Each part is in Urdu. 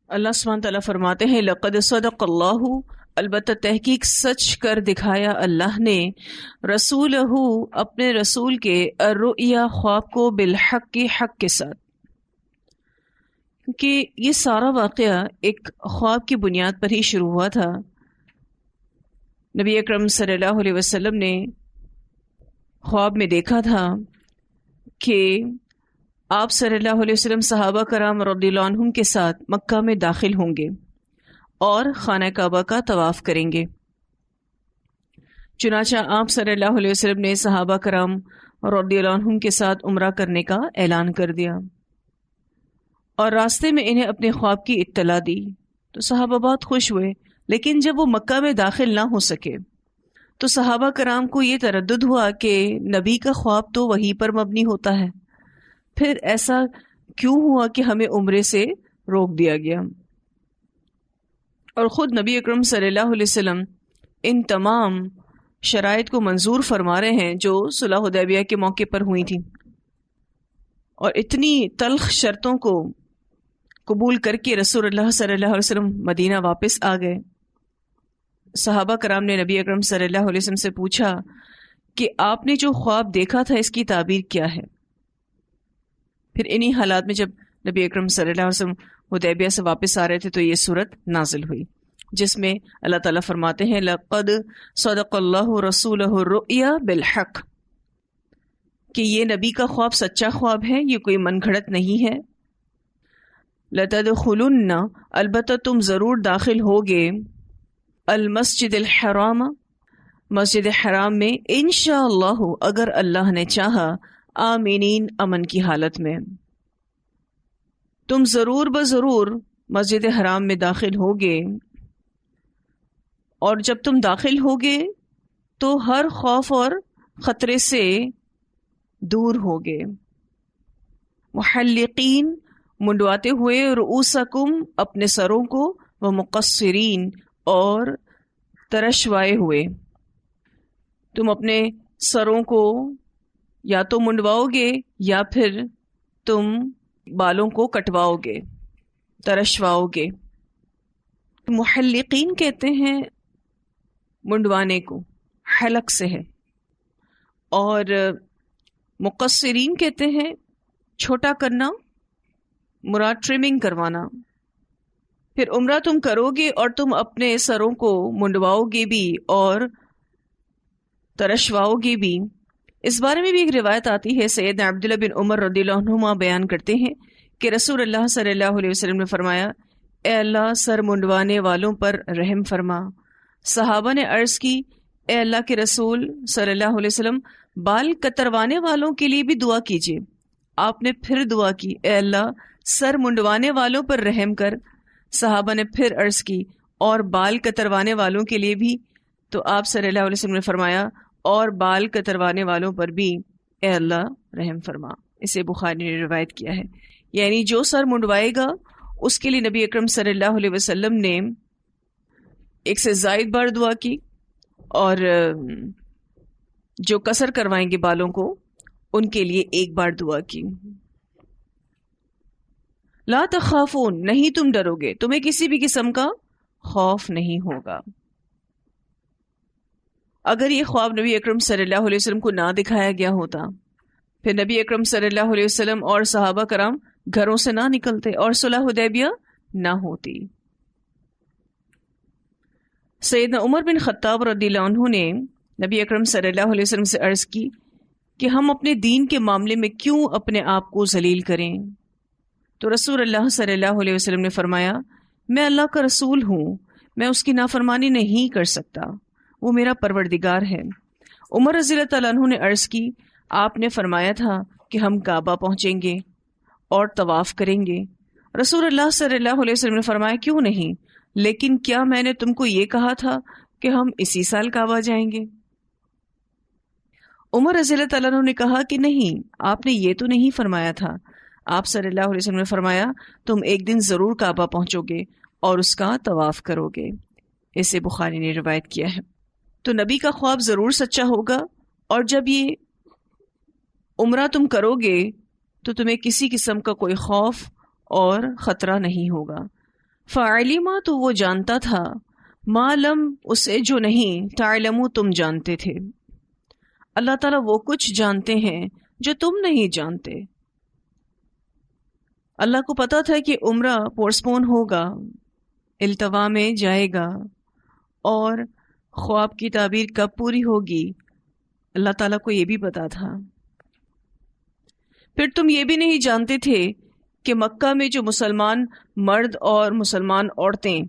اللہ سبحانہ تعالیٰ فرماتے ہیں لقد صدق اللہ، البتہ تحقیق سچ کر دکھایا اللہ نے، رسولہ اپنے رسول کے، الرؤیا خواب کو، بالحق کی حق کے ساتھ. کیونکہ یہ سارا واقعہ ایک خواب کی بنیاد پر ہی شروع ہوا تھا. نبی اکرم صلی اللہ علیہ وسلم نے خواب میں دیکھا تھا کہ آپ صلی اللہ علیہ وسلم صحابہ کرام رضی اللہ عنہم کے ساتھ مکہ میں داخل ہوں گے اور خانہ کعبہ کا طواف کریں گے. چنانچہ آپ صلی اللہ علیہ وسلم نے صحابہ کرام رضی اللہ عنہم کے ساتھ عمرہ کرنے کا اعلان کر دیا اور راستے میں انہیں اپنے خواب کی اطلاع دی تو صحابہ بہت خوش ہوئے. لیکن جب وہ مکہ میں داخل نہ ہو سکے تو صحابہ کرام کو یہ تردد ہوا کہ نبی کا خواب تو وحی پر مبنی ہوتا ہے، پھر ایسا کیوں ہوا کہ ہمیں عمرے سے روک دیا گیا. اور خود نبی اکرم صلی اللہ علیہ وسلم ان تمام شرائط کو منظور فرما رہے ہیں جو صلح حدیبیہ کے موقع پر ہوئی تھیں، اور اتنی تلخ شرطوں کو قبول کر کے رسول اللہ صلی اللہ علیہ وسلم مدینہ واپس آ گئے. صحابہ کرام نے نبی اکرم صلی اللہ علیہ وسلم سے پوچھا کہ آپ نے جو خواب دیکھا تھا اس کی تعبیر کیا ہے؟ پھر انہی حالات میں جب نبی اکرم صلی اللہ علیہ وسلم حدیبیہ سے واپس آ رہے تھے تو یہ صورت نازل ہوئی، جس میں اللہ تعالیٰ فرماتے ہیں لقد صدق اللہ رسولہ الرؤیا بالحق، کہ یہ نبی کا خواب سچا خواب ہے، یہ کوئی من گھڑت نہیں ہے. لتدخلن، البتہ تم ضرور داخل ہوگے، المسجد الحرام، مسجد حرام میں، انشاءاللہ اگر اللہ نے چاہا، آمینین امن کی حالت میں. تم ضرور بضرور مسجد حرام میں داخل ہوگے، اور جب تم داخل ہوگے تو ہر خوف اور خطرے سے دور ہوگے. محلقین، منڈواتے ہوئے، رؤوسکم، اپنے سروں کو، ومقصرین، اور ترشوائے ہوئے. تم اپنے سروں کو یا تو منڈواؤ گے یا پھر تم بالوں کو کٹواؤ گے، ترشواؤ گے. محلقین کہتے ہیں منڈوانے کو، حلق سے ہے، اور مقصرین کہتے ہیں چھوٹا کرنا، مراد ٹرمنگ کروانا. پھر عمرہ تم کرو گے اور تم اپنے سروں کو منڈواؤ گے بھی اور ترشواؤ گے بھی. اس بارے میں بھی ایک روایت آتی ہے، سیدنا عبداللہ بن عمر رضی اللہ عنہما بیان کرتے ہیں کہ رسول اللہ صلی اللہ علیہ وسلم نے فرمایا، اے اللہ سر منڈوانے والوں پر رحم فرما. صحابہ نے عرض کی، اے اللہ کے رسول صلی اللہ علیہ وسلم، بال کتروانے والوں کے لیے بھی دعا کیجیے. آپ نے پھر دعا کی، اے اللہ سر منڈوانے والوں پر رحم کر. صحابہ نے پھر عرض کی، اور بال کتروانے والوں کے لیے بھی. تو آپ صلی اللہ علیہ وسلم نے فرمایا، اور بال کتروانے والوں پر بھی اے اللہ رحم فرما. اسے بخاری نے روایت کیا ہے. یعنی جو سر منڈوائے گا اس کے لیے نبی اکرم صلی اللہ علیہ وسلم نے ایک سے زائد بار دعا کی، اور جو قصر کروائیں گے بالوں کو ان کے لیے ایک بار دعا کی. لا تخافون، نہیں تم ڈرو گے، تمہیں کسی بھی قسم کا خوف نہیں ہوگا. اگر یہ خواب نبی اکرم صلی اللہ علیہ وسلم کو نہ دکھایا گیا ہوتا، پھر نبی اکرم صلی اللہ علیہ وسلم اور صحابہ کرام گھروں سے نہ نکلتے اور صلح حدیبیہ نہ ہوتی. سیدنا عمر بن خطاب رضی اللہ عنہ نے نبی اکرم صلی اللہ علیہ وسلم سے عرض کی کہ ہم اپنے دین کے معاملے میں کیوں اپنے آپ کو ذلیل کریں؟ تو رسول اللہ صلی اللہ علیہ وسلم نے فرمایا، میں اللہ کا رسول ہوں، میں اس کی نافرمانی نہیں کر سکتا، وہ میرا پروردگار ہے. عمر رضی اللہ تعالیٰ عنہ نے عرض کی، آپ نے فرمایا تھا کہ ہم کعبہ پہنچیں گے اور طواف کریں گے. رسول اللہ صلی اللہ علیہ وسلم نے فرمایا، کیوں نہیں، لیکن کیا میں نے تم کو یہ کہا تھا کہ ہم اسی سال کعبہ جائیں گے؟ عمر رضی اللہ تعالیٰ عنہ نے کہا کہ نہیں، آپ نے یہ تو نہیں فرمایا تھا. آپ صلی اللہ علیہ وسلم نے فرمایا، تم ایک دن ضرور کعبہ پہنچو گے اور اس کا طواف کرو گے. اسے بخاری نے روایت کیا ہے. تو نبی کا خواب ضرور سچا ہوگا، اور جب یہ عمرہ تم کرو گے تو تمہیں کسی قسم کا کوئی خوف اور خطرہ نہیں ہوگا. فعلما تو وہ جانتا تھا، ما لم اسے جو نہیں، تعلمو تم جانتے تھے۔ اللہ تعالیٰ وہ کچھ جانتے ہیں جو تم نہیں جانتے۔ اللہ کو پتا تھا کہ عمرہ پورسپون ہوگا، التوا میں جائے گا، اور خواب کی تعبیر کب پوری ہوگی اللہ تعالیٰ کو یہ بھی پتا تھا۔ پھر تم یہ بھی نہیں جانتے تھے کہ مکہ میں جو مسلمان مرد اور مسلمان عورتیں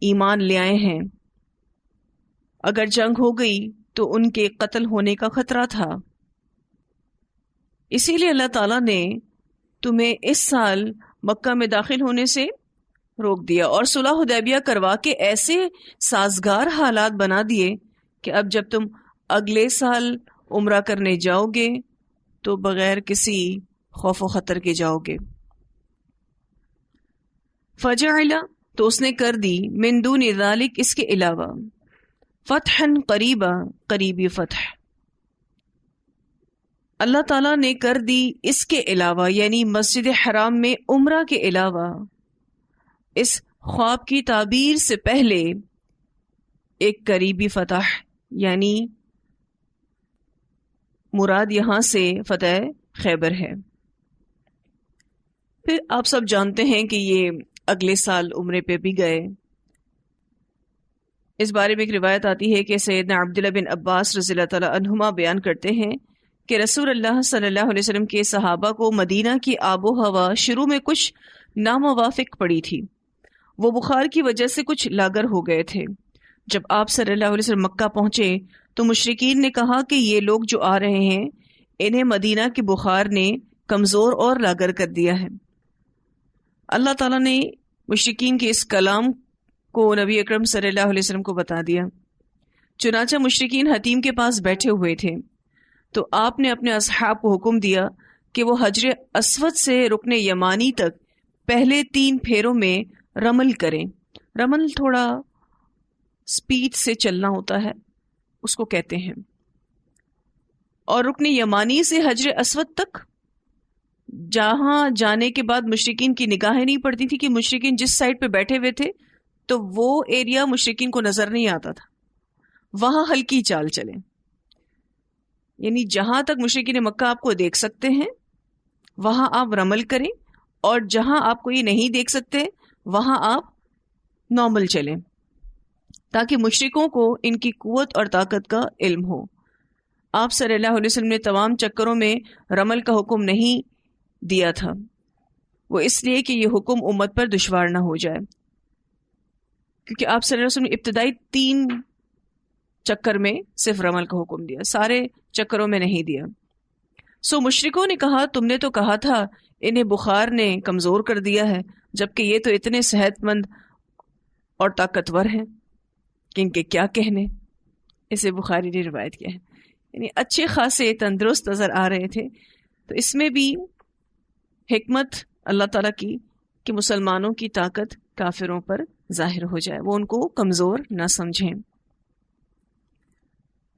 ایمان لے آئے ہیں، اگر جنگ ہو گئی تو ان کے قتل ہونے کا خطرہ تھا۔ اسی لیے اللہ تعالیٰ نے تمہیں اس سال مکہ میں داخل ہونے سے روک دیا اور صلح حدیبیہ کروا کے ایسے سازگار حالات بنا دیے کہ اب جب تم اگلے سال عمرہ کرنے جاؤ گے تو بغیر کسی خوف و خطر کے جاؤ گے۔ فجعل تو اس نے کر دی، من دون ذالک اس کے علاوہ، فتحا قریبا قریبی فتح، اللہ تعالیٰ نے کر دی اس کے علاوہ، یعنی مسجد حرام میں عمرہ کے علاوہ، اس خواب کی تعبیر سے پہلے ایک قریبی فتح، یعنی مراد یہاں سے فتح خیبر ہے۔ پھر آپ سب جانتے ہیں کہ یہ اگلے سال عمرے پہ بھی گئے۔ اس بارے میں ایک روایت آتی ہے کہ سیدنا عبداللہ بن عباس رضی اللہ تعالیٰ عنہما بیان کرتے ہیں کہ رسول اللہ صلی اللہ علیہ وسلم کے صحابہ کو مدینہ کی آب و ہوا شروع میں کچھ ناموافق پڑی تھی، وہ بخار کی وجہ سے کچھ لاگر ہو گئے تھے۔ جب آپ صلی اللہ علیہ وسلم مکہ پہنچے تو مشرکین نے کہا کہ یہ لوگ جو آ رہے ہیں انہیں مدینہ کی بخار نے کمزور اور لاگر کر دیا ہے۔ اللہ تعالیٰ نے مشرکین کے اس کلام کو نبی اکرم صلی اللہ علیہ وسلم کو بتا دیا۔ چنانچہ مشرکین حتیم کے پاس بیٹھے ہوئے تھے تو آپ نے اپنے اصحاب کو حکم دیا کہ وہ حجر اسود سے رکن یمانی تک پہلے 3 پھیروں میں رمل کریں۔ رمل تھوڑا سپیڈ سے چلنا ہوتا ہے، اس کو کہتے ہیں۔ اور رکن یمانی سے حجر اسود تک جہاں جانے کے بعد مشرکین کی نگاہیں نہیں پڑتی تھی کہ مشرکین جس سائڈ پہ بیٹھے ہوئے تھے تو وہ ایریا مشرکین کو نظر نہیں آتا تھا، وہاں ہلکی چال چلیں، یعنی جہاں تک مشرکین مکہ آپ کو دیکھ سکتے ہیں وہاں آپ رمل کریں، اور جہاں آپ کو یہ نہیں دیکھ سکتے وہاں آپ نارمل چلیں، تاکہ مشرکوں کو ان کی قوت اور طاقت کا علم ہو۔ آپ صلی اللہ علیہ وسلم نے تمام چکروں میں رمل کا حکم نہیں دیا تھا، وہ اس لیے کہ یہ حکم امت پر دشوار نہ ہو جائے، کیونکہ آپ صلی اللہ علیہ وسلم نے ابتدائی 3 چکر میں صرف رمل کا حکم دیا، سارے چکروں میں نہیں دیا۔ سو مشرکوں نے کہا تم نے تو کہا تھا انہیں بخار نے کمزور کر دیا ہے، جبکہ یہ تو اتنے صحت مند اور طاقتور ہیں کہ ان کے کیا کہنے۔ اسے بخاری نے روایت کیا ہے، یعنی اچھے خاصے تندرست نظر آ رہے تھے۔ تو اس میں بھی حکمت اللہ تعالیٰ کی کہ مسلمانوں کی طاقت کافروں پر ظاہر ہو جائے، وہ ان کو کمزور نہ سمجھیں۔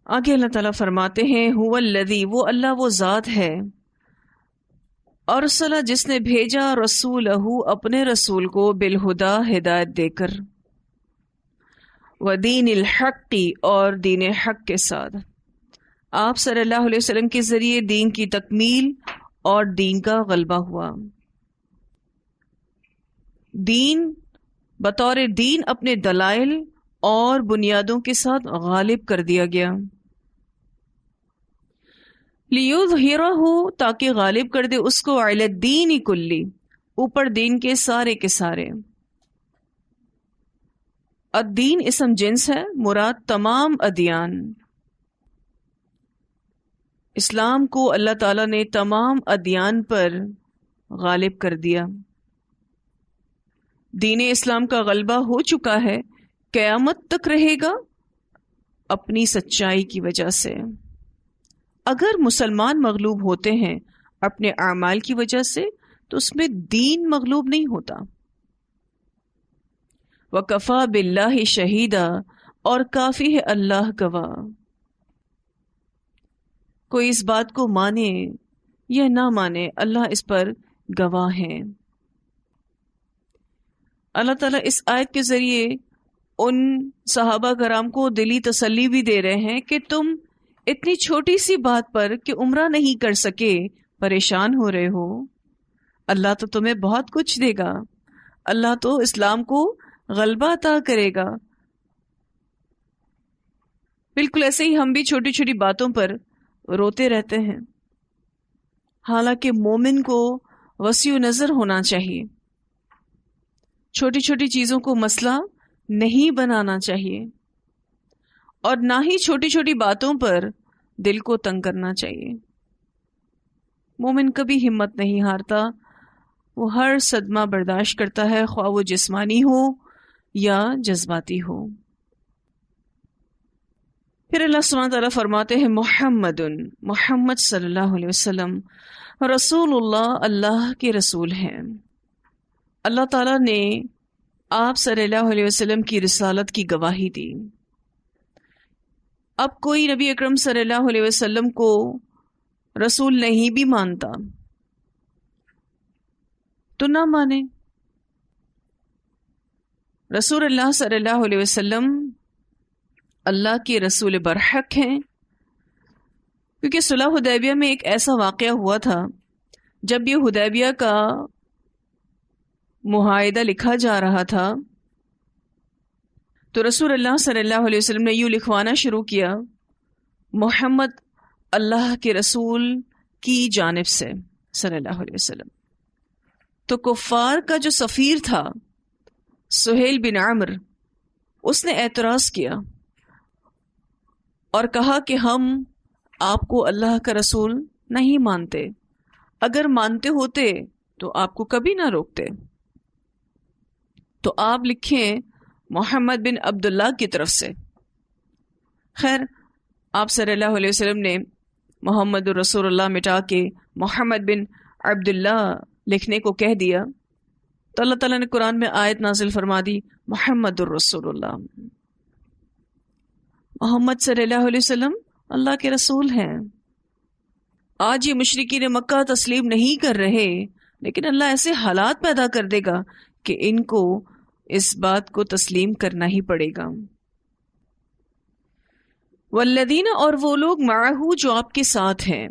آگے اللہ تعالیٰ فرماتے ہیں هو الذی، وہ اللہ وہ ذات ہے، ارسل جس نے بھیجا رسولہ اپنے رسول کو بالہدا ہدایت دے کر، ودین الحق اور دین حق کے ساتھ، آپ صلی اللہ علیہ وسلم کے ذریعے دین کی تکمیل اور دین کا غلبہ ہوا۔ دین بطور دین اپنے دلائل اور بنیادوں کے ساتھ غالب کر دیا گیا، لیظہرہ تاکہ غالب کر دے اس کو، علی الدین کلی اوپر دین کے سارے کے سارے۔ الدین اسم جنس ہے، مراد تمام ادیان۔ اسلام کو اللہ تعالیٰ نے تمام ادیان پر غالب کر دیا، دین اسلام کا غلبہ ہو چکا ہے، قیامت تک رہے گا اپنی سچائی کی وجہ سے۔ اگر مسلمان مغلوب ہوتے ہیں اپنے اعمال کی وجہ سے تو اس میں دین مغلوب نہیں ہوتا۔ وَكَفَى بِاللَّهِ شَهِيدًا اور کافی ہے اللہ گواہ۔ کوئی اس بات کو مانے یا نہ مانے اللہ اس پر گواہ ہے۔ اللہ تعالیٰ اس آیت کے ذریعے ان صحابہ کرام کو دلی تسلی بھی دے رہے ہیں کہ تم اتنی چھوٹی سی بات پر کہ عمرہ نہیں کر سکے پریشان ہو رہے ہو، اللہ تو تمہیں بہت کچھ دے گا، اللہ تو اسلام کو غلبہ عطا کرے گا۔ بالکل ایسے ہی ہم بھی چھوٹی چھوٹی باتوں پر روتے رہتے ہیں، حالانکہ مومن کو وسیع نظر ہونا چاہیے، چھوٹی چھوٹی چیزوں کو مسئلہ نہیں بنانا چاہیے، اور نہ ہی چھوٹی چھوٹی باتوں پر دل کو تنگ کرنا چاہیے۔ مومن کبھی ہمت نہیں ہارتا، وہ ہر صدمہ برداشت کرتا ہے، خواہ وہ جسمانی ہو یا جذباتی ہو۔ پھر اللہ سبحانہ تعالیٰ فرماتے ہیں محمد صلی اللہ علیہ وسلم رسول اللہ، اللہ کے رسول ہیں۔ اللہ تعالیٰ نے آپ صلی اللہ علیہ وسلم کی رسالت کی گواہی دی۔ اب کوئی نبی اکرم صلی اللہ علیہ وسلم کو رسول نہیں بھی مانتا تو نہ مانے۔ رسول اللہ صلی اللہ علیہ وسلم اللہ کے رسول برحق ہیں، کیونکہ صلح حدیبیہ میں ایک ایسا واقعہ ہوا تھا جب یہ حدیبیہ کا معاہدہ لکھا جا رہا تھا تو رسول اللہ صلی اللہ علیہ وسلم نے یوں لکھوانا شروع کیا، محمد اللہ کے رسول کی جانب سے صلی اللہ علیہ وسلم۔ تو کفار کا جو سفیر تھا سہیل بن عمرو، اس نے اعتراض کیا اور کہا کہ ہم آپ کو اللہ کا رسول نہیں مانتے، اگر مانتے ہوتے تو آپ کو کبھی نہ روکتے، تو آپ لکھیں محمد بن عبداللہ کی طرف سے۔ خیر، آپ صلی اللہ علیہ وسلم نے محمد الرسول اللہ مٹا کے محمد بن عبداللہ لکھنے کو کہہ دیا، تو اللہ تعالیٰ نے قرآن میں آیت نازل فرما دی، محمد الرسول اللہ، محمد صلی اللہ علیہ وسلم اللہ کے رسول ہیں۔ آج یہ مشرکین مکہ تسلیم نہیں کر رہے، لیکن اللہ ایسے حالات پیدا کر دے گا کہ ان کو اس بات کو تسلیم کرنا ہی پڑے گا۔ والذین، اور وہ لوگ معہو جو آپ کے ساتھ ہیں،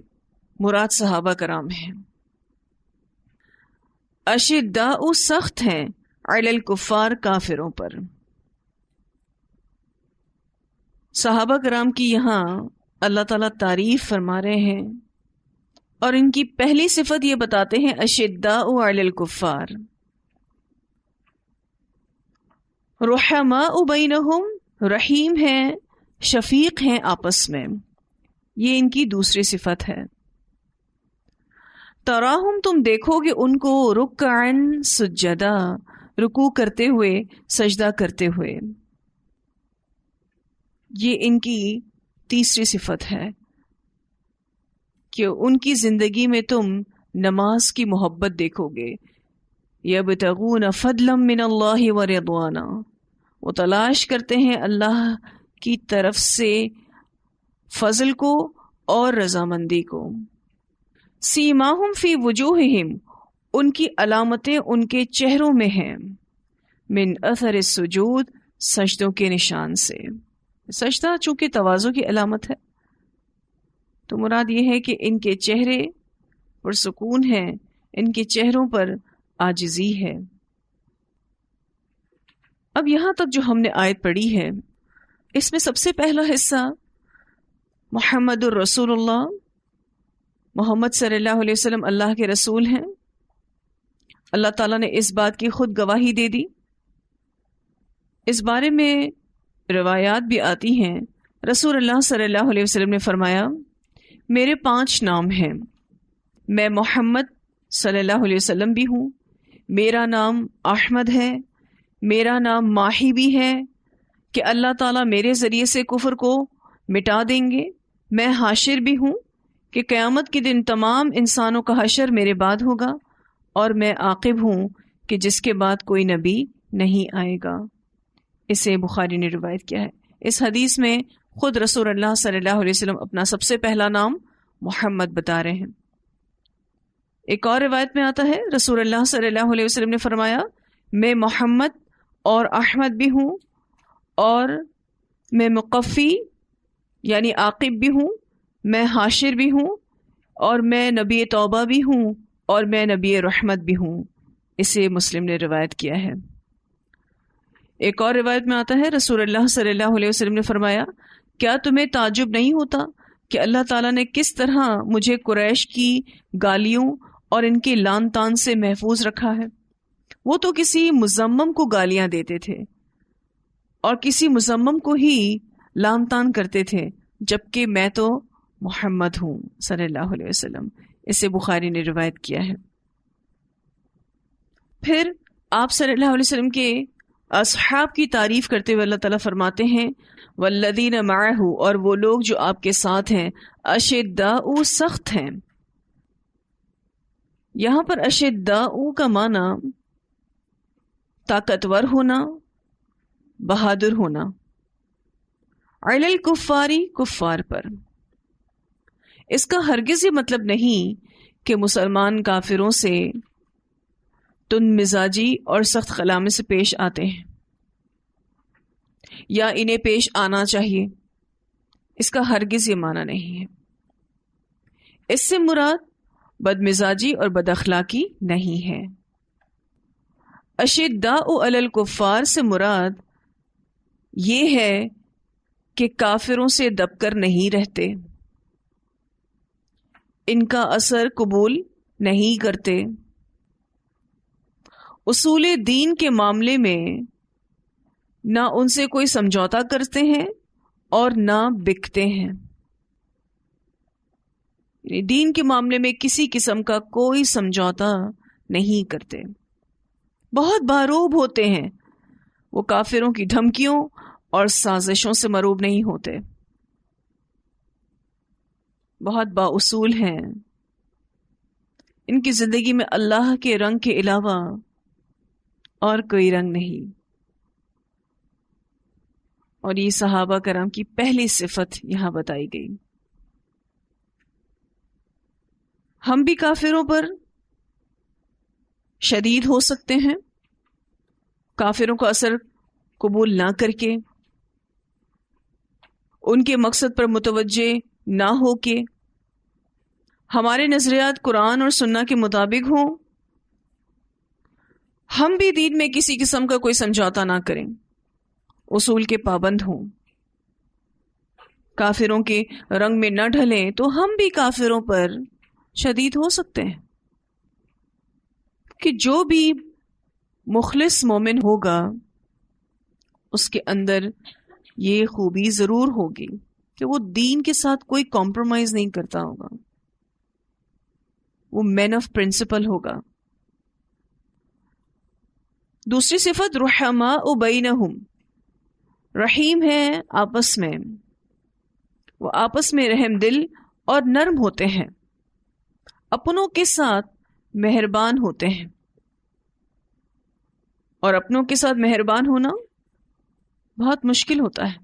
مراد صحابہ کرام ہیں، اشداء سخت ہیں، علی الکفار کافروں پر۔ صحابہ کرام کی یہاں اللہ تعالیٰ تعریف فرما رہے ہیں اور ان کی پہلی صفت یہ بتاتے ہیں اشداء علی الکفار، رحماء بینہم، رحیم ہیں، شفیق ہیں آپس میں، یہ ان کی دوسری صفت ہے۔ تراہم، تم دیکھو گے ان کو، رکعن سجدہ، رکوع کرتے ہوئے، سجدہ کرتے ہوئے، یہ ان کی تیسری صفت ہے کہ ان کی زندگی میں تم نماز کی محبت دیکھو گے۔ یبتغون فضلا من اللہ ورضوانا، وہ تلاش کرتے ہیں اللہ کی طرف سے فضل کو اور رضامندی کو۔ سیماہم فی وجوہہم، ان کی علامتیں ان کے چہروں میں ہیں، من اثر السجود، سجدوں کے نشان سے۔ سجدہ چونکہ تواضع کی علامت ہے تو مراد یہ ہے کہ ان کے چہرے پرسکون ہیں، ان کے چہروں پر عاجزی ہے۔ اب یہاں تک جو ہم نے آیت پڑھی ہے، اس میں سب سے پہلا حصہ محمد الرسول اللہ، محمد صلی اللہ علیہ وسلم اللہ کے رسول ہیں۔ اللہ تعالیٰ نے اس بات کی خود گواہی دے دی۔ اس بارے میں روایات بھی آتی ہیں، رسول اللہ صلی اللہ علیہ وسلم نے فرمایا، میرے 5 نام ہیں، میں محمد صلی اللہ علیہ وسلم بھی ہوں، میرا نام احمد ہے، میرا نام ماہی بھی ہے کہ اللہ تعالیٰ میرے ذریعے سے کفر کو مٹا دیں گے، میں حاشر بھی ہوں کہ قیامت کے دن تمام انسانوں کا حشر میرے بعد ہوگا، اور میں عاقب ہوں کہ جس کے بعد کوئی نبی نہیں آئے گا۔ اسے بخاری نے روایت کیا ہے۔ اس حدیث میں خود رسول اللہ صلی اللہ علیہ وسلم اپنا سب سے پہلا نام محمد بتا رہے ہیں۔ ایک اور روایت میں آتا ہے، رسول اللہ صلی اللہ علیہ وسلم نے فرمایا، میں محمد اور احمد بھی ہوں، اور میں مقفی یعنی عاقب بھی ہوں، میں حاشر بھی ہوں، اور میں نبی توبہ بھی ہوں، اور میں نبی رحمت بھی ہوں۔ اسے مسلم نے روایت کیا ہے۔ ایک اور روایت میں آتا ہے رسول اللہ صلی اللہ علیہ وسلم نے فرمایا، کیا تمہیں تعجب نہیں ہوتا کہ اللہ تعالیٰ نے کس طرح مجھے قریش کی گالیوں اور ان کے لان تان سے محفوظ رکھا ہے؟ وہ تو کسی مذمم کو گالیاں دیتے تھے اور کسی مذمم کو ہی لان تان کرتے تھے، جبکہ میں تو محمد ہوں صلی اللہ علیہ وسلم۔ اسے بخاری نے روایت کیا ہے۔ پھر آپ صلی اللہ علیہ وسلم کے اصحاب کی تعریف کرتے ہوئے اللہ تعالیٰ فرماتے ہیں، والذین معہ، اور وہ لوگ جو آپ کے ساتھ ہیں، اشداء سخت ہیں۔ یہاں پر اشداء کا معنی طاقتور ہونا، بہادر ہونا، علی الکفاری، کفار پر۔ اس کا ہرگز یہ مطلب نہیں کہ مسلمان کافروں سے تند مزاجی اور سخت کلامی سے پیش آتے ہیں یا انہیں پیش آنا چاہیے، اس کا ہرگز یہ معنی نہیں ہے۔ اس سے مراد بد مزاجی اور بد اخلاقی نہیں ہے۔ اشداء علی الکفار سے مراد یہ ہے کہ کافروں سے دب کر نہیں رہتے، ان کا اثر قبول نہیں کرتے، اصول دین کے معاملے میں نہ ان سے کوئی سمجھوتا کرتے ہیں اور نہ بکتے ہیں، یعنی دین کے معاملے میں کسی قسم کا کوئی سمجھوتا نہیں کرتے، بہت باروب ہوتے ہیں، وہ کافروں کی دھمکیوں اور سازشوں سے مروب نہیں ہوتے، بہت بااصول ہیں، ان کی زندگی میں اللہ کے رنگ کے علاوہ اور کوئی رنگ نہیں۔ اور یہ صحابہ کرام کی پہلی صفت یہاں بتائی گئی۔ ہم بھی کافروں پر شدید ہو سکتے ہیں، کافروں کا اثر قبول نہ کر کے، ان کے مقصد پر متوجہ نہ ہو کے، ہمارے نظریات قرآن اور سنہ کے مطابق ہوں، ہم بھی دین میں کسی قسم کا کوئی سمجھوتا نہ کریں، اصول کے پابند ہوں، کافروں کے رنگ میں نہ ڈھلیں، تو ہم بھی کافروں پر شدید ہو سکتے ہیں۔ کہ جو بھی مخلص مومن ہوگا اس کے اندر یہ خوبی ضرور ہوگی کہ وہ دین کے ساتھ کوئی کمپرومائز نہیں کرتا ہوگا، وہ مین آف پرنسپل ہوگا۔ دوسری صفت رحماء بینہم، رحیم ہے آپس میں، وہ آپس میں رحم دل اور نرم ہوتے ہیں، اپنوں کے ساتھ مہربان ہوتے ہیں۔ اور اپنوں کے ساتھ مہربان ہونا بہت مشکل ہوتا ہے،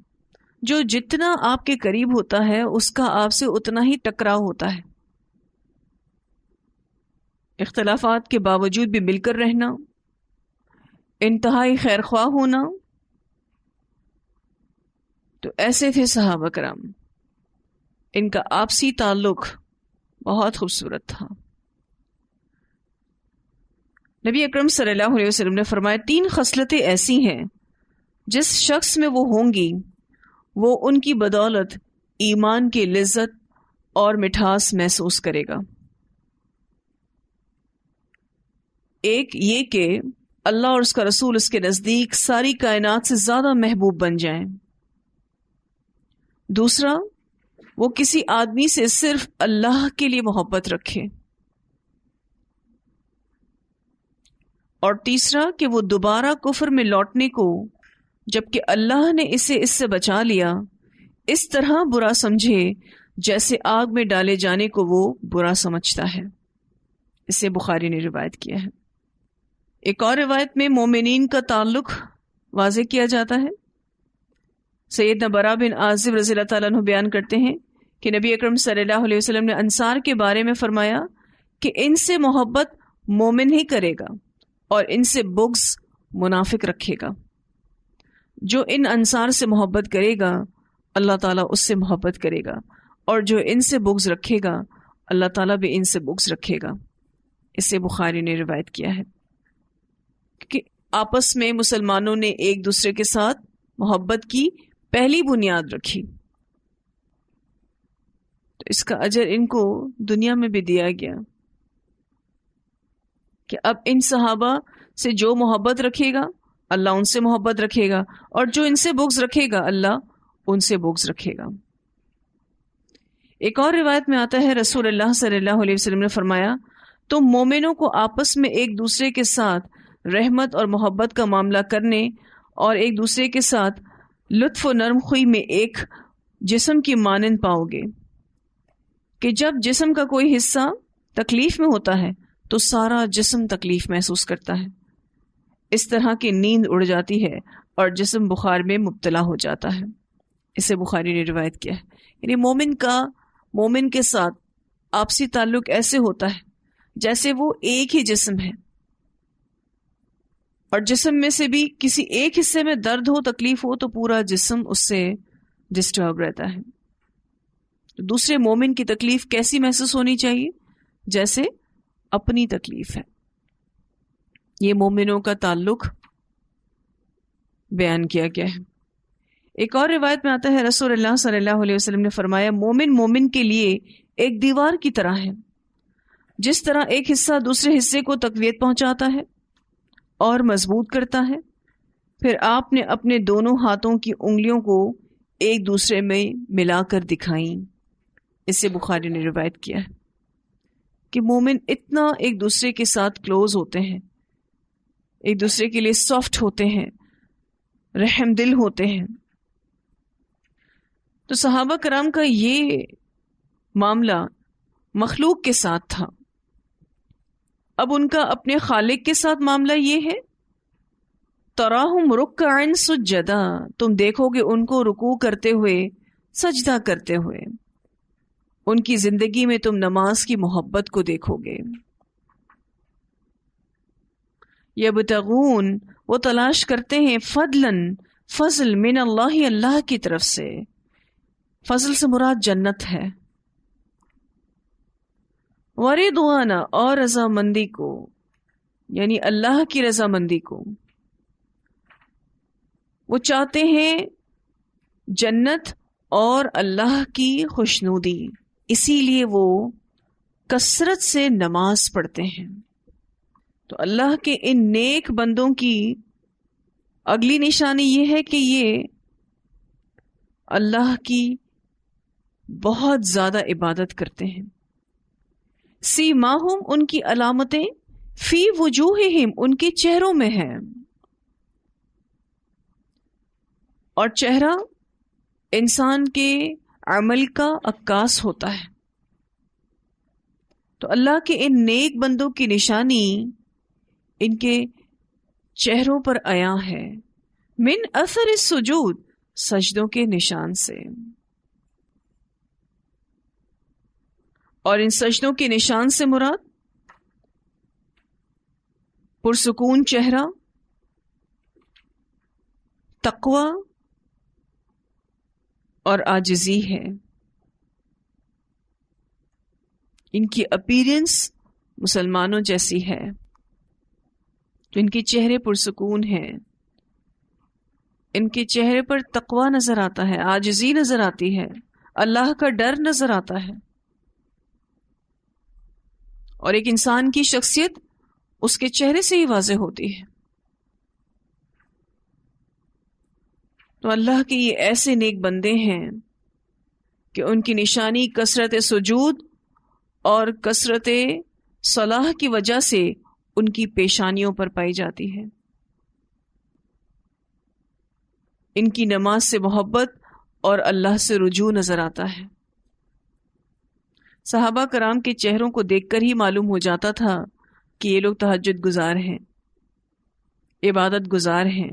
جو جتنا آپ کے قریب ہوتا ہے اس کا آپ سے اتنا ہی ٹکراؤ ہوتا ہے۔ اختلافات کے باوجود بھی مل کر رہنا، انتہائی خیرخواہ ہونا، تو ایسے تھے صحابہ کرام، ان کا آپسی تعلق بہت خوبصورت تھا۔ نبی اکرم صلی اللہ علیہ وسلم نے فرمایا 3 خصلتیں ایسی ہیں جس شخص میں وہ ہوں گی وہ ان کی بدولت ایمان کی لذت اور مٹھاس محسوس کرے گا۔ ایک یہ کہ اللہ اور اس کا رسول اس کے نزدیک ساری کائنات سے زیادہ محبوب بن جائیں۔ دوسرا، وہ کسی آدمی سے صرف اللہ کے لیے محبت رکھے۔ اور تیسرا کہ وہ دوبارہ کفر میں لوٹنے کو، جبکہ اللہ نے اسے اس سے بچا لیا، اس طرح برا سمجھے جیسے آگ میں ڈالے جانے کو وہ برا سمجھتا ہے۔ اسے بخاری نے روایت کیا ہے۔ ایک اور روایت میں مومنین کا تعلق واضح کیا جاتا ہے۔ سیدنا برا بن عازب رضی اللہ تعالیٰ عنہ بیان کرتے ہیں کہ نبی اکرم صلی اللہ علیہ وسلم نے انصار کے بارے میں فرمایا کہ ان سے محبت مومن ہی کرے گا اور ان سے بغض منافق رکھے گا. جو ان انصار سے محبت کرے گا اللہ تعالیٰ اس سے محبت کرے گا، اور جو ان سے بغض رکھے گا اللہ تعالیٰ بھی ان سے بغض رکھے گا. اسے بخاری نے روایت کیا ہے کہ آپس میں مسلمانوں نے ایک دوسرے کے ساتھ محبت کی پہلی بنیاد رکھی، تو اس کا اجر ان کو دنیا میں بھی دیا گیا کہ اب ان صحابہ سے جو محبت رکھے گا اللہ ان سے محبت رکھے گا، اور جو ان سے بغض رکھے گا اللہ ان سے بغض رکھے گا. ایک اور روایت میں آتا ہے رسول اللہ صلی اللہ علیہ وسلم نے فرمایا تم مومنوں کو آپس میں ایک دوسرے کے ساتھ رحمت اور محبت کا معاملہ کرنے اور ایک دوسرے کے ساتھ لطف و نرم خوئی میں ایک جسم کی مانند پاؤ گے کہ جب جسم کا کوئی حصہ تکلیف میں ہوتا ہے تو سارا جسم تکلیف محسوس کرتا ہے. اس طرح کی نیند اڑ جاتی ہے اور جسم بخار میں مبتلا ہو جاتا ہے. اسے بخاری نے روایت کیا ہے. یعنی مومن کے ساتھ آپسی تعلق ایسے ہوتا ہے جیسے وہ ایک ہی جسم ہے، اور جسم میں سے بھی کسی ایک حصے میں درد ہو تکلیف ہو تو پورا جسم اس سے ڈسٹرب رہتا ہے. دوسرے مومن کی تکلیف کیسی محسوس ہونی چاہیے؟ جیسے اپنی تکلیف ہے. یہ مومنوں کا تعلق بیان کیا گیا ہے. ایک اور روایت میں آتا ہے رسول اللہ صلی اللہ علیہ وسلم نے فرمایا مومن کے لیے ایک دیوار کی طرح ہے، جس طرح ایک حصہ دوسرے حصے کو تقویت پہنچاتا ہے اور مضبوط کرتا ہے. پھر آپ نے اپنے دونوں ہاتھوں کی انگلیوں کو ایک دوسرے میں ملا کر دکھائیں. اسے بخاری نے روایت کیا ہے کہ مومن اتنا ایک دوسرے کے ساتھ کلوز ہوتے ہیں، ایک دوسرے کے لیے سافٹ ہوتے ہیں، رحم دل ہوتے ہیں. تو صحابہ کرام کا یہ معاملہ مخلوق کے ساتھ تھا. اب ان کا اپنے خالق کے ساتھ معاملہ یہ ہے تراہم رکعا سجدا، تم دیکھو گے ان کو رکوع کرتے ہوئے، سجدہ کرتے ہوئے. ان کی زندگی میں تم نماز کی محبت کو دیکھو گے. یبتغون، وہ تلاش کرتے ہیں، فضل من اللہ، اللہ کی طرف سے. فضل سے مراد جنت ہے. ورضوانا، اور رضامندی کو، یعنی اللہ کی رضامندی کو. وہ چاہتے ہیں جنت اور اللہ کی خوشنودی، اسی لیے وہ کثرت سے نماز پڑھتے ہیں. تو اللہ کے ان نیک بندوں کی اگلی نشانی یہ ہے کہ یہ اللہ کی بہت زیادہ عبادت کرتے ہیں. سیماہم، ان کی علامتیں، فی وجوہہم، ان کے چہروں میں ہیں. اور چہرہ انسان کے عمل کا عکاس ہوتا ہے. تو اللہ کے ان نیک بندوں کی نشانی ان کے چہروں پر عیاں ہے. من اثر السجود، سجدوں کے نشان سے. اور ان سجدوں کے نشان سے مراد پرسکون چہرہ، تقوی اور عاجزی ہے. ان کی اپیرنس مسلمانوں جیسی ہے، تو ان کے چہرے پرسکون ہیں، ان کے چہرے پر تقوی نظر آتا ہے، عاجزی نظر آتی ہے، اللہ کا ڈر نظر آتا ہے. اور ایک انسان کی شخصیت اس کے چہرے سے ہی واضح ہوتی ہے. تو اللہ کے یہ ایسے نیک بندے ہیں کہ ان کی نشانی کثرت سجود اور کثرت صلاح کی وجہ سے ان کی پیشانیوں پر پائی جاتی ہے. ان کی نماز سے محبت اور اللہ سے رجوع نظر آتا ہے. صحابہ کرام کے چہروں کو دیکھ کر ہی معلوم ہو جاتا تھا کہ یہ لوگ تہجد گزار ہیں، عبادت گزار ہیں،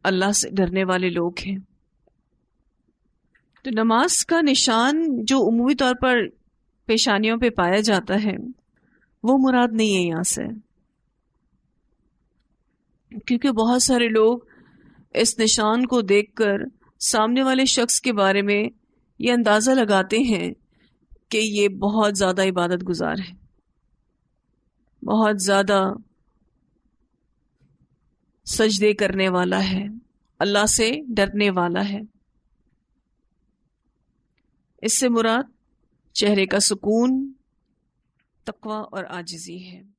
اللہ سے ڈرنے والے لوگ ہیں. تو نماز کا نشان جو عمومی طور پر پیشانیوں پہ پایا جاتا ہے وہ مراد نہیں ہے یہاں سے. کیونکہ بہت سارے لوگ اس نشان کو دیکھ کر سامنے والے شخص کے بارے میں یہ اندازہ لگاتے ہیں کہ یہ بہت زیادہ عبادت گزار ہے، بہت زیادہ سجدے کرنے والا ہے، اللہ سے ڈرنے والا ہے۔ اس سے مراد چہرے کا سکون، تقوی اور عاجزی ہے۔